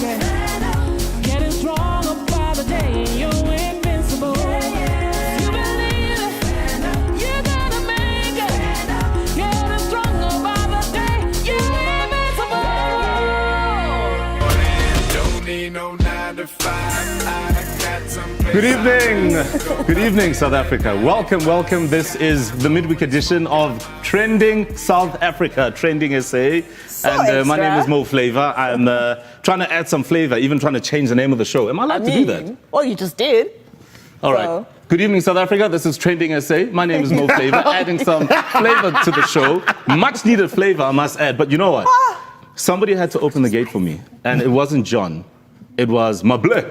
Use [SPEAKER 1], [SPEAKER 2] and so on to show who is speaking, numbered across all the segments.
[SPEAKER 1] Getting stronger by the day, you're invincible. You believe you're gonna make it. Getting stronger by the day, you're invincible. Don't need no 9 to 5.
[SPEAKER 2] Good evening, South Africa. Welcome. This is the midweek edition of Trending South Africa, Trending SA. And my name is Mo Flavor. I'm trying to add some flavor, even trying to change the name of the show. Am I allowed to do that?
[SPEAKER 3] Well, you just did.
[SPEAKER 2] All right. Good evening, South Africa. This is Trending SA. My name is Mo Flavor, adding some flavor to the show. Much needed flavor, I must add. But you know what? Somebody had to open the gate for me. And it wasn't John. It was Mabena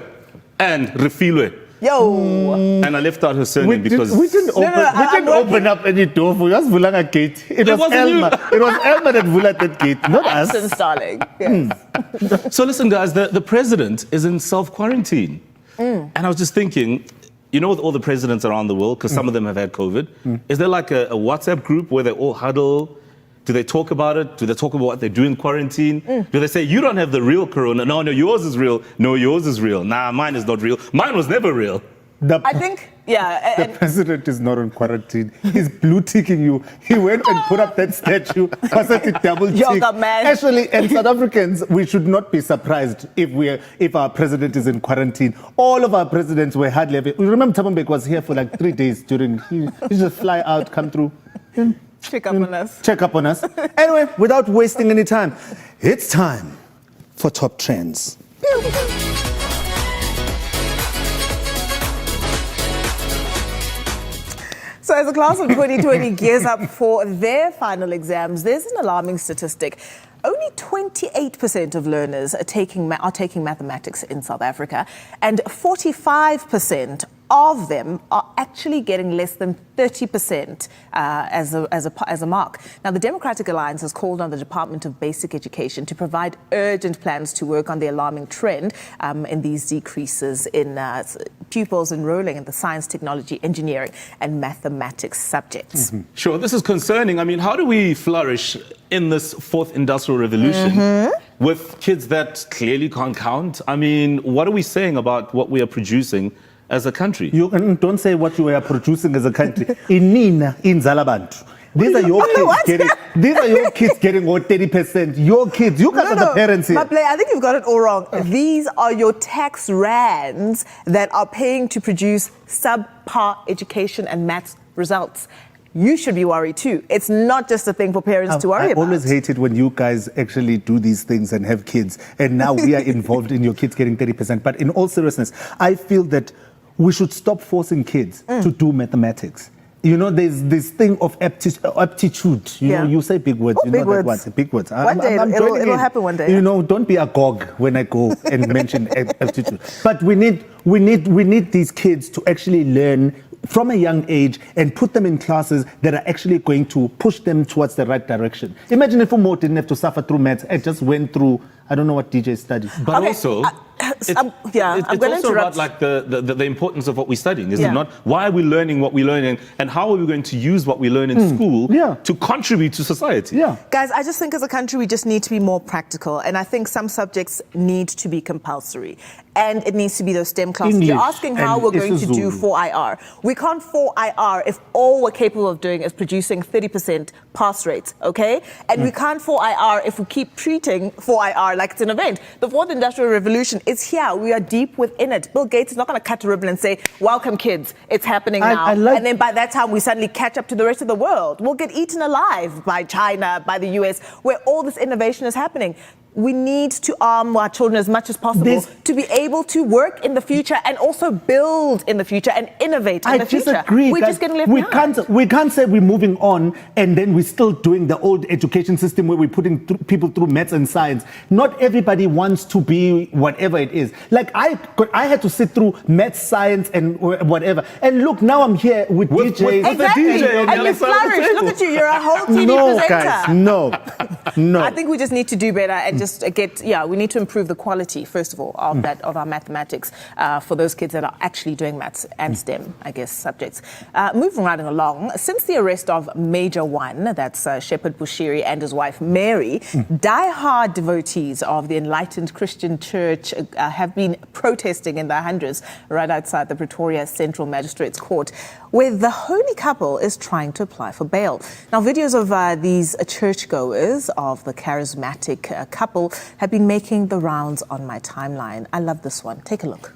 [SPEAKER 2] and Refilwe.
[SPEAKER 3] Yo.
[SPEAKER 2] And I left out her surname because
[SPEAKER 4] we didn't open up any door for us. Vulanga gate. It was Elma. It was Elma that vuled that gate, not us.
[SPEAKER 3] Absence, darling. Yes.
[SPEAKER 2] So listen, guys. The president is in self-quarantine, and I was just thinking, you know, with all the presidents around the world, because some of them have had COVID, is there like a WhatsApp group where they all huddle? Do they talk about it? Do they talk about what they do in quarantine? Do they say, you don't have the real corona? No, yours is real. No, yours is real. Nah, mine is not real. Mine was never real.
[SPEAKER 3] I think, yeah.
[SPEAKER 4] The president is not on quarantine. He's blue ticking you. He went and put up that statue. Double tick.
[SPEAKER 3] Yoga man.
[SPEAKER 4] Actually, and South Africans, we should not be surprised if our president is in quarantine. All of our presidents were hardly ever. Remember, Thabo Mbeki was here for like 3 days during. He just fly out, come through.
[SPEAKER 3] Check up on us.
[SPEAKER 4] Check up on us. Anyway, without wasting any time, it's time for Top Trends.
[SPEAKER 3] So as the class of 2020 gears up for their final exams, there's an alarming statistic. Only 28% of learners are taking mathematics in South Africa, and 45% of them are actually getting less than 30% as a mark. Now, the Democratic Alliance has called on the Department of Basic Education to provide urgent plans to work on the alarming trend in these decreases in pupils enrolling in the science, technology, engineering, and mathematics subjects.
[SPEAKER 2] Sure, this is concerning. I mean, how do we flourish in this fourth industrial revolution with kids that clearly can't count? I mean, what are we saying about what we are producing as a country?
[SPEAKER 4] You don't say what you are producing as a country. Inina in Zalabantu. These are your kids getting what 30%. Your kids. You guys are the parents here.
[SPEAKER 3] Maple, I think you've got it all wrong. These are your tax rands that are paying to produce subpar education and maths results. You should be worried too. It's not just a thing for parents to worry about.
[SPEAKER 4] I always hate it when you guys actually do these things and have kids, and now we are involved in your kids getting 30%. But in all seriousness, I feel that we should stop forcing kids to do mathematics. You know, there's this thing of aptitude. You know, you say big words.
[SPEAKER 3] Oh, big words.
[SPEAKER 4] What? Big words.
[SPEAKER 3] One day, it'll happen one day.
[SPEAKER 4] You know, don't be agog when I go and mention aptitude. But we need these kids to actually learn from a young age and put them in classes that are actually going to push them towards the right direction. Imagine if Umo didn't have to suffer through maths and just went through, I don't know what DJ studied.
[SPEAKER 2] But also, it's also about like the importance of what we're studying, is it not? Why are we learning what we're learning, and how are we going to use what we learn in school to contribute to society?
[SPEAKER 3] Guys, I just think as a country we just need to be more practical, and I think some subjects need to be compulsory, and it needs to be those STEM classes.
[SPEAKER 4] English,
[SPEAKER 3] you're asking how we're going to do 4IR. We can't 4IR if all we're capable of doing is producing 30% pass rates, okay? And we can't 4IR if we keep treating 4IR like it's an event. The fourth industrial revolution is here. We are deep within it. Bill Gates is not going to cut a ribbon and say, welcome kids, it's happening now. And then by that time we suddenly catch up to the rest of the world. We'll get eaten alive by China, by the US, where all this innovation is happening. We need to arm our children as much as possible to be able to work in the future and also build in the future and innovate in the future.
[SPEAKER 4] I disagree.
[SPEAKER 3] We're just getting left behind.
[SPEAKER 4] We can't say we're moving on and then we're still doing the old education system where we're putting people through maths and science. Not everybody wants to be whatever it is. Like I had to sit through maths, science, and whatever. And look, now I'm here with DJs.
[SPEAKER 3] Exactly. And you flourish. Look at you. You're a whole TV presenter.
[SPEAKER 4] Guys, No.
[SPEAKER 3] I think we just need to do better and just we need to improve the quality, first of all, of our mathematics for those kids that are actually doing maths and STEM, I guess, subjects. Moving right along, since the arrest of Major One, that's Shepherd Bushiri and his wife Mary, die-hard devotees of the Enlightened Christian Church have been protesting in their hundreds right outside the Pretoria Central Magistrates Court, where the holy couple is trying to apply for bail. Now, videos of these churchgoers of the charismatic couple have been making the rounds on my timeline. I love this one. Take a look.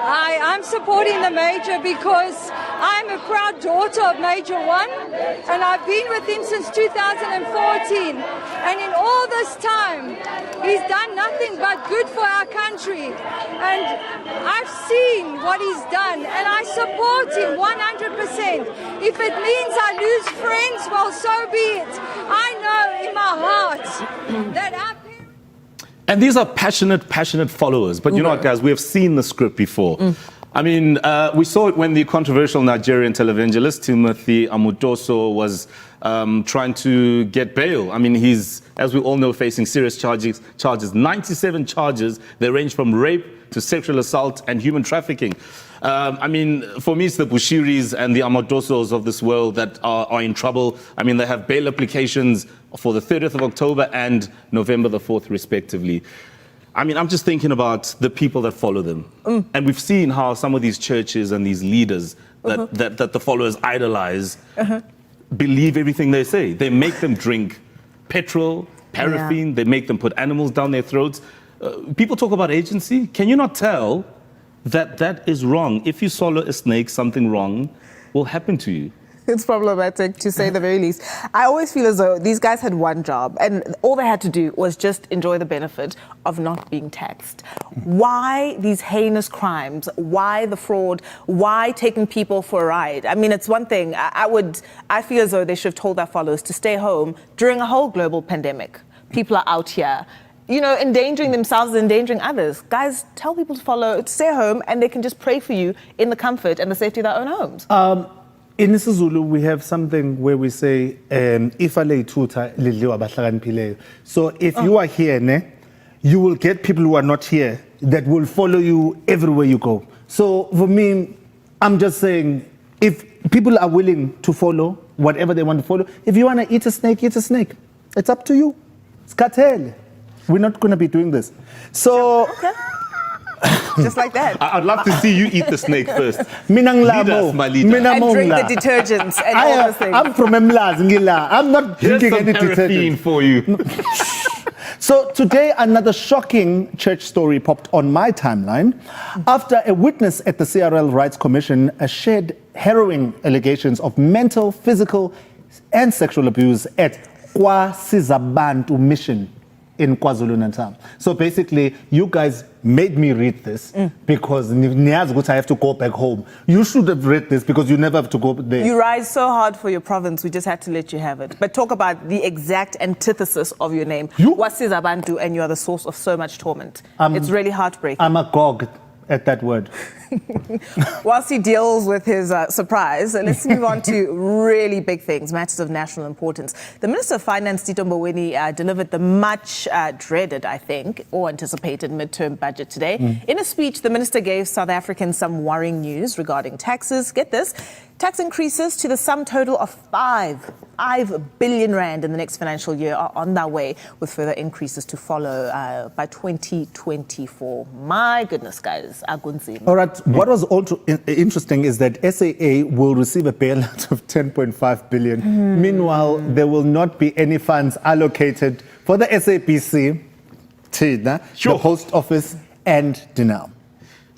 [SPEAKER 5] I'm supporting the Major because I'm a proud daughter of Major One, and I've been with him since 2014. And in all this time, he's done nothing but good for our country. And I've seen what he's done, and I support him 100%. If it means I lose friends, well, so be it. I know in my heart that our
[SPEAKER 2] And these are passionate followers. But you know what, guys, we have seen the script before. I mean, we saw it when the controversial Nigerian televangelist Timothy Amutoso was trying to get bail. I mean, he's, as we all know, facing serious charges, 97 charges. They range from rape to sexual assault and human trafficking. I mean, for me, it's the Bushiris and the Amutosos of this world that are in trouble. I mean, they have bail applications for the 30th of October and November the 4th, respectively. I mean, I'm just thinking about the people that follow them. And we've seen how some of these churches and these leaders that the followers idolize believe everything they say. They make them drink petrol, paraffin, they make them put animals down their throats. People talk about agency. Can you not tell that that is wrong? If you swallow a snake, something wrong will happen to you.
[SPEAKER 3] It's problematic, to say the very least. I always feel as though these guys had one job, and all they had to do was just enjoy the benefit of not being taxed. Why these heinous crimes? Why the fraud? Why taking people for a ride? I mean, it's one thing. I feel as though they should have told their followers to stay home during a whole global pandemic. People are out here, you know, endangering themselves, endangering others. Guys, tell people to stay home, and they can just pray for you in the comfort and the safety of their own homes.
[SPEAKER 4] In isiZulu, we have something where we say, "Ifa leithutha lidliwa abahlakaniphileyo." So if you are here, you will get people who are not here that will follow you everywhere you go. So for me, I'm just saying, if people are willing to follow whatever they want to follow, if you want to eat a snake, eat a snake. It's up to you. It's cartel. We're not going to be doing this. So.
[SPEAKER 3] Okay. Just like that.
[SPEAKER 2] I'd love to see you eat the snake first.
[SPEAKER 4] Minang
[SPEAKER 2] Lead us, my leader.
[SPEAKER 3] And drink the detergents and all those things.
[SPEAKER 4] I'm from Ngila. I'm not
[SPEAKER 2] Here's
[SPEAKER 4] drinking
[SPEAKER 2] some
[SPEAKER 4] any
[SPEAKER 2] paraffin
[SPEAKER 4] detergent.
[SPEAKER 2] for you.
[SPEAKER 4] So today, another shocking church story popped on my timeline after a witness at the CRL Rights Commission shared harrowing allegations of mental, physical, and sexual abuse at KwaSizaBantu Mission in KwaZulu-Natal. So basically, you guys made me read this because I have to go back home. You should have read this because you never have to go there.
[SPEAKER 3] You rise so hard for your province, we just had to let you have it. But talk about the exact antithesis of your name. KwaSizaBantu, and you are the source of so much torment. It's really heartbreaking.
[SPEAKER 4] I'm agog at that word.
[SPEAKER 3] Whilst he deals with his surprise, let's move on to really big things, matters of national importance. The Minister of Finance, Tito Mboweni, delivered the much dreaded, I think, or anticipated midterm budget today. In a speech, the minister gave South Africans some worrying news regarding taxes. Get this, tax increases to the sum total of 5 billion rand in the next financial year are on their way, with further increases to follow by 2024. My goodness, guys, agunzima.
[SPEAKER 4] All right. What was also interesting is that SAA will receive a bailout of 10.5 billion. Meanwhile, there will not be any funds allocated for the SABC, the Post Office, and Denel.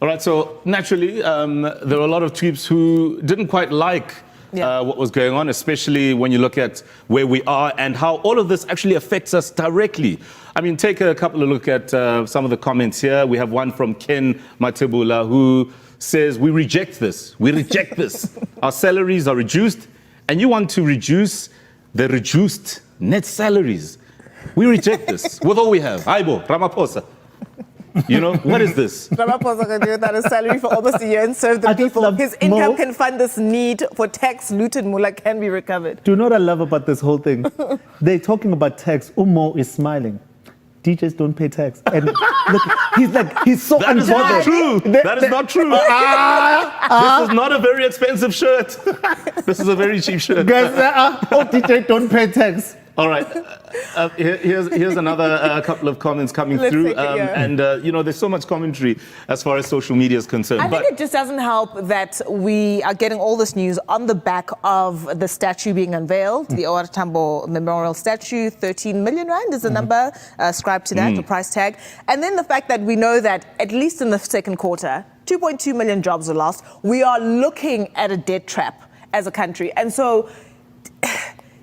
[SPEAKER 2] All right, so naturally, there are a lot of troops who didn't quite like what was going on, especially when you look at where we are and how all of this actually affects us directly. I mean, take a couple of look at some of the comments here. We have one from Ken Matebula who says, we reject this. We reject this. Our salaries are reduced, and you want to reduce the reduced net salaries. We reject this with all we have. Aibo, Ramaphosa. You know, what is this?
[SPEAKER 3] Ramaphosa can do without a salary for almost a year and serve the
[SPEAKER 4] I just
[SPEAKER 3] people.
[SPEAKER 4] love
[SPEAKER 3] His income
[SPEAKER 4] Mo.
[SPEAKER 3] can fund this need for tax loot and moolah can be recovered.
[SPEAKER 4] Do you know what I love about this whole thing? They're talking about tax. Umo is smiling. DJs don't pay tax. And look, he's so
[SPEAKER 2] That is not
[SPEAKER 4] unbothered.
[SPEAKER 2] true. That is not true. This is not a very expensive shirt. This is a very cheap shirt.
[SPEAKER 4] Guys, DJs don't pay tax.
[SPEAKER 2] All right. Here's another couple of comments coming
[SPEAKER 3] Let's
[SPEAKER 2] through.
[SPEAKER 3] take it, yeah.
[SPEAKER 2] And, you know, there's so much commentary as far as social media is concerned.
[SPEAKER 3] I think it just doesn't help that we are getting all this news on the back of the statue being unveiled, the OR Tambo Memorial Statue. 13 million rand is the number ascribed to that, the price tag. And then the fact that we know that at least in the second quarter, 2.2 million jobs were lost. We are looking at a debt trap as a country. And so,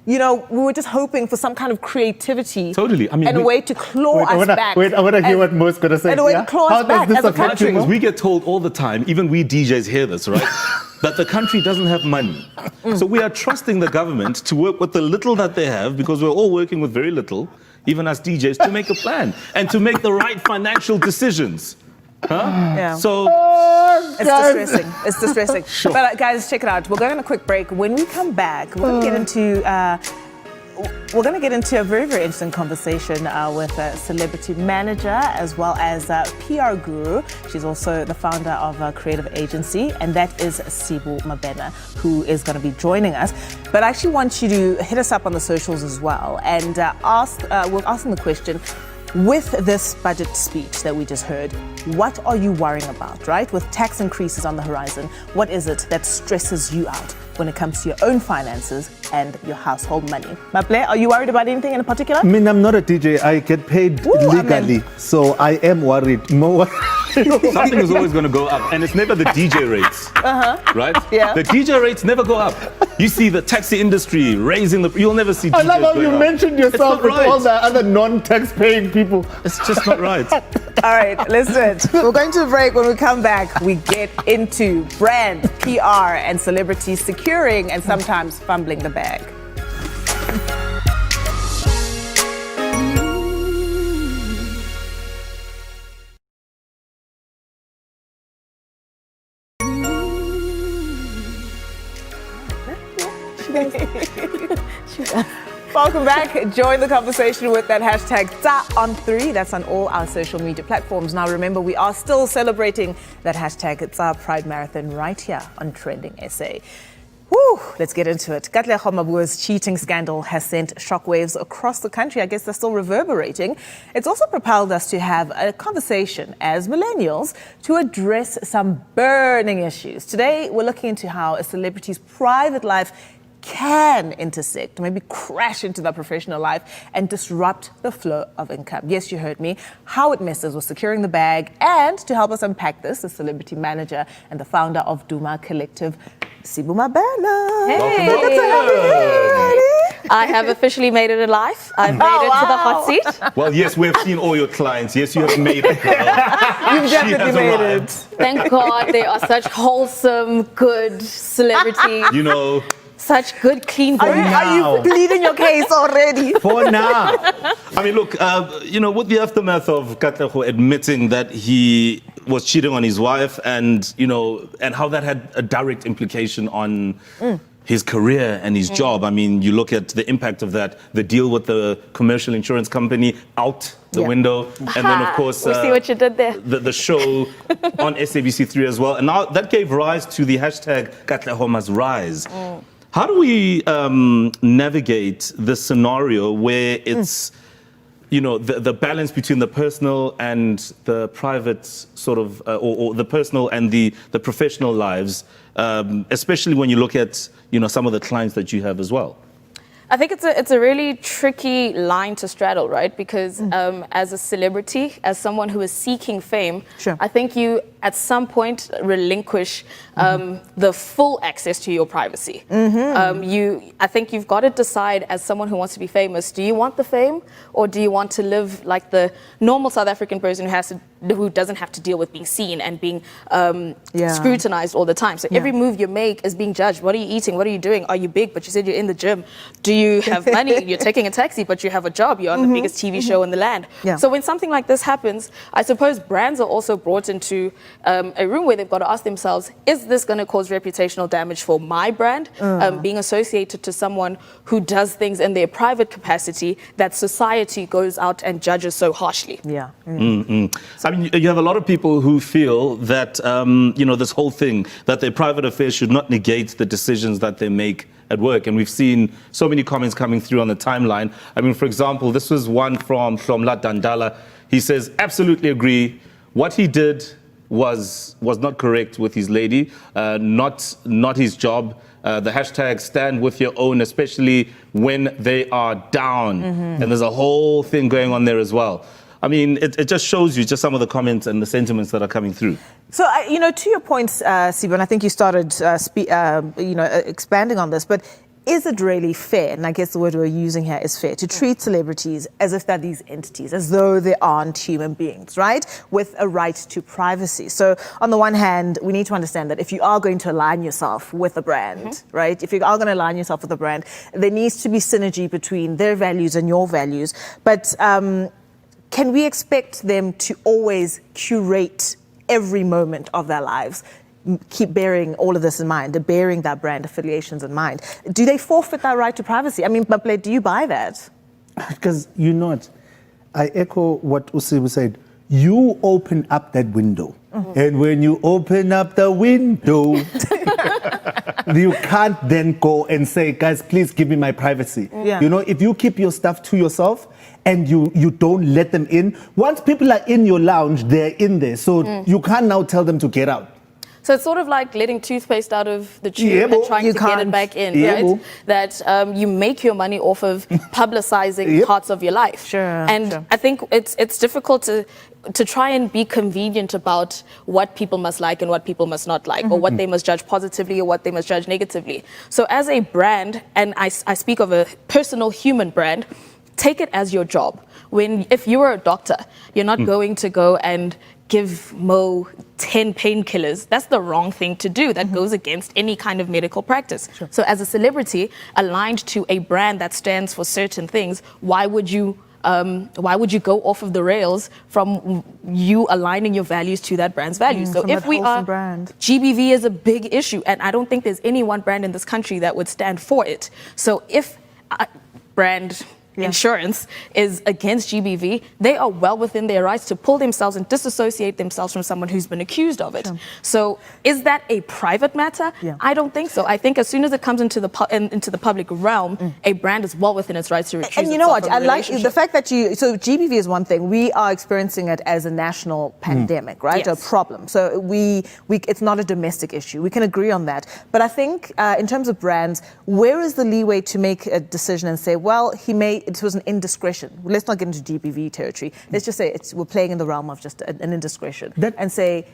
[SPEAKER 3] you know, we were just hoping for some kind of creativity.
[SPEAKER 2] Totally. I mean,
[SPEAKER 3] and a way to claw us back.
[SPEAKER 4] I want to hear what Mo's going to say.
[SPEAKER 3] And a way to claw us back as a country.
[SPEAKER 2] Because we get told all the time, even we DJs hear this, right? That the country doesn't have money. So we are trusting the government to work with the little that they have, because we're all working with very little, even as DJs, to make a plan and to make the right financial decisions. Huh?
[SPEAKER 3] Yeah.
[SPEAKER 2] So
[SPEAKER 3] It's distressing. It's distressing.
[SPEAKER 2] Sure.
[SPEAKER 3] But guys, check it out. We're going on a quick break. When we come back, we're going to get into a very, very interesting conversation with a celebrity manager as well as a PR guru. She's also the founder of a creative agency, and that is Sibu Mabena, who is going to be joining us. But I actually want you to hit us up on the socials as well and we'll ask them the question. With this budget speech that we just heard, what are you worrying about, right? With tax increases on the horizon, what is it that stresses you out when it comes to your own finances and your household money? Maple, are you worried about anything in particular?
[SPEAKER 4] I mean, I'm not a DJ. I get paid legally, so I am worried. Mo,
[SPEAKER 2] something is always going to go up, and it's never the DJ rates, right?
[SPEAKER 3] Yeah.
[SPEAKER 2] The DJ rates never go up. You see the taxi industry raising the. You'll never see.
[SPEAKER 4] I
[SPEAKER 2] DJs
[SPEAKER 4] love how
[SPEAKER 2] going
[SPEAKER 4] you
[SPEAKER 2] up.
[SPEAKER 4] mentioned
[SPEAKER 2] It's
[SPEAKER 4] yourself
[SPEAKER 2] not
[SPEAKER 4] with
[SPEAKER 2] right.
[SPEAKER 4] all the other non-tax-paying people.
[SPEAKER 2] It's just not right.
[SPEAKER 3] All right, let's do it. We're going to a break. When we come back, we get into brand, PR, and celebrities securing and sometimes fumbling the bag. Welcome back. Join the conversation with that hashtag #on3. That's on all our social media platforms. Now remember, we are still celebrating that hashtag Pride Marathon right here on Trending SA. Woo, let's get into it. Katlego Mabua's cheating scandal has sent shockwaves across the country. I guess they're still reverberating. It's also propelled us to have a conversation as millennials to address some burning issues. Today, we're looking into how a celebrity's private life can intersect, maybe crash into their professional life and disrupt the flow of income. Yes, you heard me. How it messes with securing the bag. And to help us unpack this, the celebrity manager and the founder of Duma Collective, Sibu Mabena.
[SPEAKER 6] Hey. I have officially made it in life. I've made it to the hot seat.
[SPEAKER 2] Well, yes, we have seen all your clients. Yes, you have made it.
[SPEAKER 3] You've definitely made it.
[SPEAKER 6] Thank God they are such wholesome, good celebrities.
[SPEAKER 2] You know.
[SPEAKER 6] Such good, clean
[SPEAKER 3] Are
[SPEAKER 6] girls.
[SPEAKER 3] you pleading your case already?
[SPEAKER 4] For now.
[SPEAKER 2] I mean, look, you know, with the aftermath of Katlego admitting that he was cheating on his wife and, you know, and how that had a direct implication on his career and his job. I mean, you look at the impact of that, the deal with the commercial insurance company out the window. And then, of course,
[SPEAKER 6] We see what you did there.
[SPEAKER 2] the show on SABC3 as well. And now that gave rise to the hashtag Katlego must rise. How do we navigate this scenario where it's, you know, the balance between the personal and the private sort of, or the personal and the professional lives, especially when you look at, you know, some of the clients that you have as well?
[SPEAKER 6] I think it's a really tricky line to straddle, right? Because as a celebrity, as someone who is seeking fame,
[SPEAKER 3] Sure.
[SPEAKER 6] I think you at some point relinquish the full access to your privacy. I think you've got to decide, as someone who wants to be famous, do you want the fame, or do you want to live like the normal South African person who doesn't have to deal with being seen and being scrutinized all the time? So every move you make is being judged. What are you eating? What are you doing? Are you big, but you said you're in the gym? Do you have money? You're taking a taxi, but you have a job. You're on the biggest TV show in the land. So when something like this happens, I suppose brands are also brought into a room where they've got to ask themselves, is this going to cause reputational damage for my brand? Being associated to someone who does things in their private capacity that society goes out and judges so harshly.
[SPEAKER 2] I mean, you have a lot of people who feel that, this whole thing, that their private affairs should not negate the decisions that they make at work. And we've seen so many comments coming through on the timeline. I mean, for example, this was one from Hlomla Dandala. He says, absolutely agree. What he did was not correct with his lady, not his job. The hashtag stand with your own, especially when they are down. And there's a whole thing going on there as well. I mean, it just shows you just some of the comments and the sentiments that are coming through.
[SPEAKER 3] So, to your points, Sibu, and I think you started, expanding on this, but is it really fair, and I guess the word we're using here is fair, to treat celebrities as if they're these entities, as though they aren't human beings, right? With a right to privacy. So on the one hand, we need to understand that if you are going to align yourself with a brand, right? If you are going to align yourself with a brand, there needs to be synergy between their values and your values. But can we expect them to always curate every moment of their lives? Keep bearing all of this in mind, bearing that brand affiliations in mind. Do they forfeit that right to privacy? I mean, Maple, do you buy that?
[SPEAKER 4] Because I echo what Usibu said. You open up that window. And when you open up the window, you can't then go and say, guys, please give me my privacy. If you keep your stuff to yourself and you don't let them in, once people are in your lounge, they're in there. So you can't now tell them to get out.
[SPEAKER 6] So it's sort of like letting toothpaste out of the tube and trying to get it back in, right? That you make your money off of publicizing parts of your life. I think it's difficult to try and be convenient about what people must like and what people must not like, or what they must judge positively or what they must judge negatively. So as a brand, and I speak of a personal human brand, take it as your job. If you are a doctor, you're not going to go and give Mo 10 painkillers. That's the wrong thing to do. That goes against any kind of medical practice. So as a celebrity aligned to a brand that stands for certain things, why would you go off of the rails from you aligning your values to that brand's values? So if we are, GBV is a big issue, and I don't think there's any one brand in this country that would stand for it. So if brand insurance is against GBV, they are well within their rights to pull themselves and disassociate themselves from someone who's been accused of it. So is that a private matter? I don't think so. I think as soon as it comes into the public realm, a brand is well within its rights to recuse.
[SPEAKER 3] And you know what? I like the fact that so GBV is one thing. We are experiencing it as a national pandemic, right? A problem. So it's not a domestic issue. We can agree on that. But I think in terms of brands, where is the leeway to make a decision and say, well, it was an indiscretion. Let's not get into GBV territory. Let's just say we're playing in the realm of just an indiscretion, and say,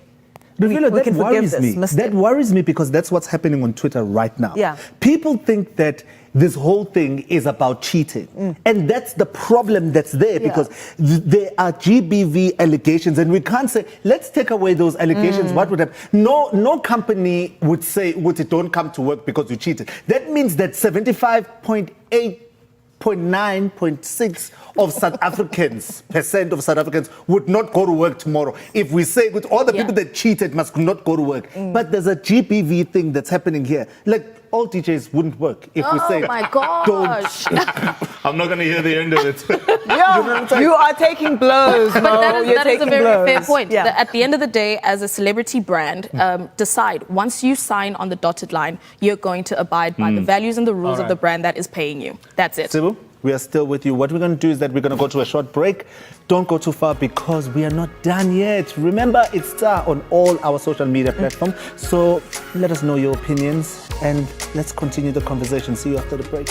[SPEAKER 3] we can forgive this mistake.
[SPEAKER 4] That worries me because that's what's happening on Twitter right now. People think that this whole thing is about cheating. And that's the problem that's there, because there are GBV allegations, and we can't say, let's take away those allegations. What would happen? No company would say, don't come to work because you cheated. That means that 75.9.6 of South Africans would not go to work tomorrow. If we say with all the people that cheated must not go to work. But there's a GBV thing that's happening here. Like, all DJs wouldn't work if we say,
[SPEAKER 6] my gosh.
[SPEAKER 2] I'm not going to hear the end of it.
[SPEAKER 3] You are taking blows,
[SPEAKER 6] But that is a very fair point.
[SPEAKER 3] Yeah.
[SPEAKER 6] At the end of the day, as a celebrity brand, decide, once you sign on the dotted line, you're going to abide by the values and the rules of the brand that is paying you. That's it.
[SPEAKER 4] Sibu, we are still with you. What we're going to do is that we're going to go to a short break. Don't go too far because we are not done yet. Remember, it's Star on all our social media platforms. So let us know your opinions and let's continue the conversation. See you after the break.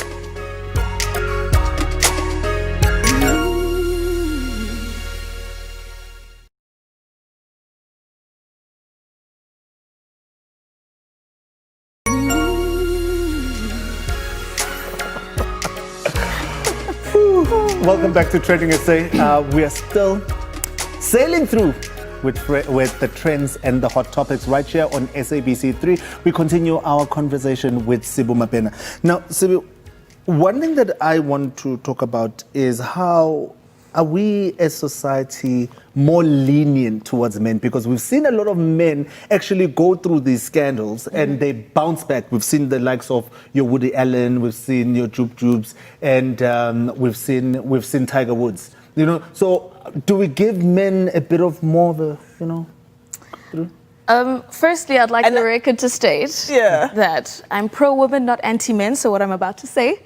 [SPEAKER 4] welcome back to Trending SA. We are still sailing through with the trends and the hot topics right here on SABC3. We continue our conversation with Sibu Mabena. Now, Sibu, one thing that I want to talk about is how are we as society more lenient towards men? Because we've seen a lot of men actually go through these scandals and they bounce back. We've seen the likes of your Woody Allen, we've seen your Joop Joops, and we've seen Tiger Woods. You know, so do we give men a bit of more of a, you know?
[SPEAKER 6] Firstly, I'd like the record to state that I'm pro-woman, not anti-men. So what I'm about to say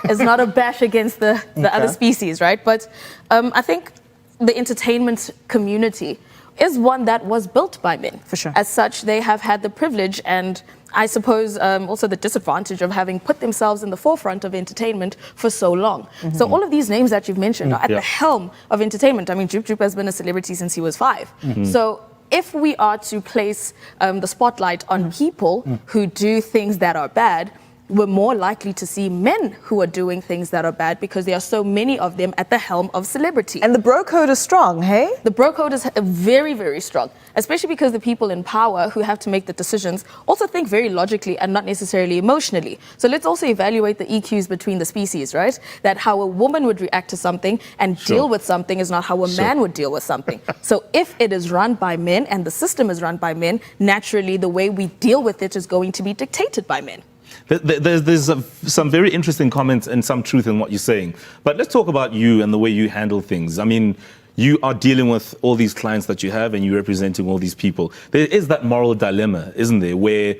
[SPEAKER 6] is not a bash against the other species, right? But I think the entertainment community is one that was built by men.
[SPEAKER 3] For sure.
[SPEAKER 6] As such, they have had the privilege and I suppose also the disadvantage of having put themselves in the forefront of entertainment for so long. So all of these names that you've mentioned are at the helm of entertainment. I mean, Joop Joop has been a celebrity since he was 5. So if we are to place the spotlight on people who do things that are bad, we're more likely to see men who are doing things that are bad because there are so many of them at the helm of celebrity.
[SPEAKER 3] And the bro code is strong, hey?
[SPEAKER 6] The bro code is very, very strong, especially because the people in power who have to make the decisions also think very logically and not necessarily emotionally. So let's also evaluate the EQs between the species, right? That how a woman would react to something and deal with something is not how a man would deal with something. So if it is run by men and the system is run by men, naturally the way we deal with it is going to be dictated by men.
[SPEAKER 2] There's some very interesting comments and some truth in what you're saying. But let's talk about you and the way you handle things. I mean, you are dealing with all these clients that you have and you're representing all these people. There is that moral dilemma, isn't there, where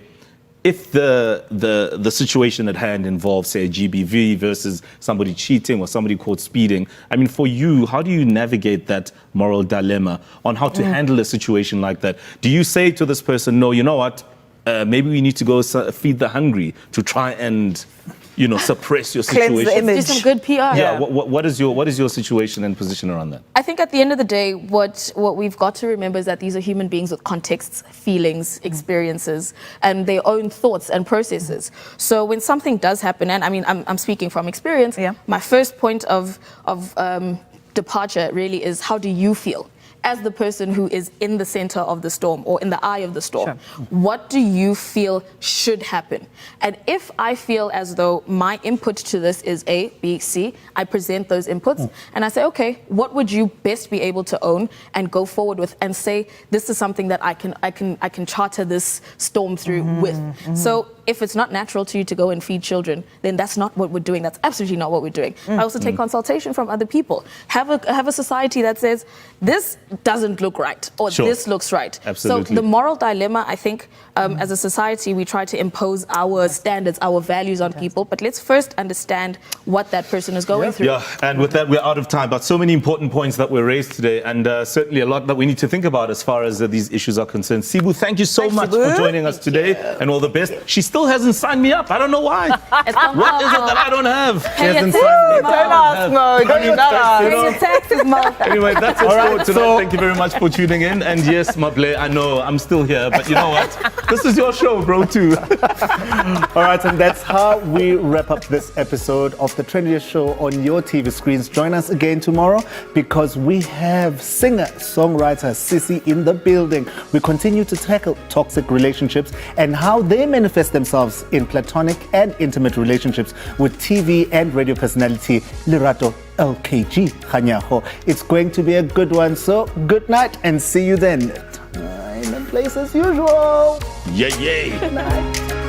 [SPEAKER 2] if the situation at hand involves, say, a GBV versus somebody cheating or somebody caught speeding, I mean, for you, how do you navigate that moral dilemma on how to handle a situation like that? Do you say to this person, no, you know what? Maybe we need to go feed the hungry to try and, you know, suppress your situation.
[SPEAKER 3] Cleanse the image.
[SPEAKER 6] Do some good PR.
[SPEAKER 2] Yeah. What is your situation and position around that?
[SPEAKER 6] I think at the end of the day, what we've got to remember is that these are human beings with contexts, feelings, experiences, and their own thoughts and processes. So when something does happen, and I mean, I'm speaking from experience, my first point of departure really is, how do you feel? As the person who is in the center of the storm or in the eye of the storm, what do you feel should happen? And if I feel as though my input to this is A, B, C, I present those inputs and I say, okay, what would you best be able to own and go forward with and say, this is something that I can charter this storm through with. So if it's not natural to you to go and feed children, then that's not what we're doing. That's absolutely not what we're doing. I also take consultation from other people. Have a society that says, this doesn't look right, or this looks right.
[SPEAKER 2] Absolutely.
[SPEAKER 6] So the moral dilemma, I think, as a society, we try to impose our standards, our values on people, but let's first understand what that person is going through.
[SPEAKER 2] Yeah, and with that, we're out of time, but so many important points that were raised today, and certainly a lot that we need to think about as far as these issues are concerned. Sibu, thank you so much for joining us today, and all the best. She still hasn't signed me up. I don't know why. What is it that I don't have? She hasn't signed me up.
[SPEAKER 3] Don't ask, Mo. Don't ask.
[SPEAKER 6] Pay your taxes, Mo.
[SPEAKER 2] Anyway, that's it for tonight. Thank you very much for tuning in. And yes, Mable, I know I'm still here, but you know what? This is your show, bro, too.
[SPEAKER 4] All right, and that's how we wrap up this episode of the Trendiest Show on your TV screens. Join us again tomorrow because we have singer-songwriter Sissy in the building. We continue to tackle toxic relationships and how they manifest themselves in platonic and intimate relationships with TV and radio personality Lerato LKG Khanyaho. It's going to be a good one, so good night and see you then. Time and place as usual.
[SPEAKER 2] Yay.
[SPEAKER 4] Good night.